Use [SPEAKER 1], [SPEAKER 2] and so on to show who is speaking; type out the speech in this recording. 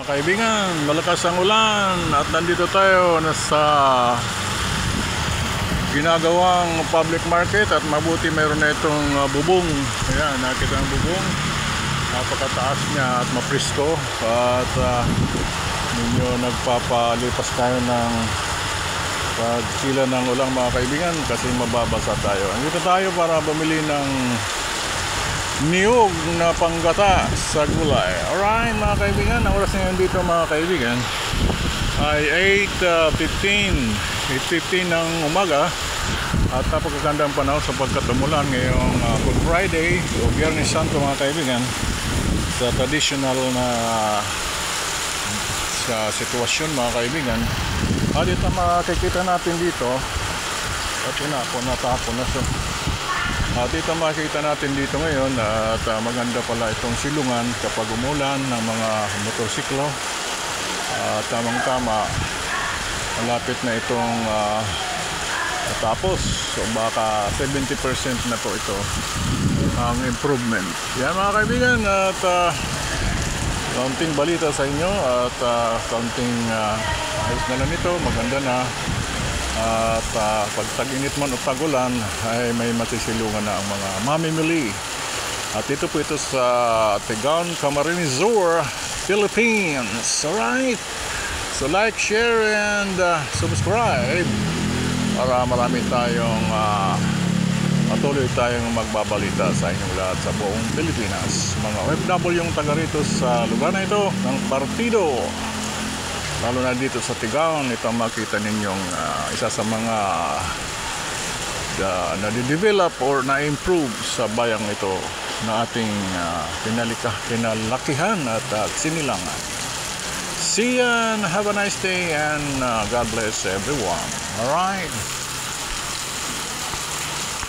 [SPEAKER 1] Kaibigan, malakas ang ulan at nandito tayo sa ginagawang public market at mabuti mayroon na itong bubong. Ayan, nakita ang bubong, napakataas niya at maprisko at ninyo nagpapalipas tayo ng pagkila ng ulang mga kaibigan kasi mababasa tayo. Nandito tayo para bumili ng niyog na panggata sa gulay. Alright mga kaibigan, ang oras ngayon dito mga kaibigan ay 8:15 ng umaga at napakagandang panahon sapagkat umulan ngayong Good Friday o Biyernes Santo mga kaibigan, sa traditional na sa sitwasyon mga kaibigan. At ito makikita natin dito at natapon na siya. Dito makikita natin dito ngayon at maganda pala itong silungan kapag umulan ng mga motorsiklo. Tamang-tama, malapit na itong natapos. So baka 70% na po ito ang improvement. Yan mga kaibigan, at kaunting balita sa inyo at kaunting ayos na lang ito, maganda na. At pag tag-init man o tag-ulan ay may masisilungan na ang mga mamimili. At ito po ito sa Tigaon, Camarines Sur, Philippines. Alright, so like, share and subscribe para marami tayong patuloy tayong magbabalita sa inyong lahat sa buong Pilipinas. Mga OFW yung taga rito sa lugar na ito ng partido, lalo na dito sa Tigaon. Ito makita ninyong isa sa mga na-develop or na-improve sa bayang ito na ating pinalakihan at sinilangan. See you and have a nice day and God bless everyone. Alright.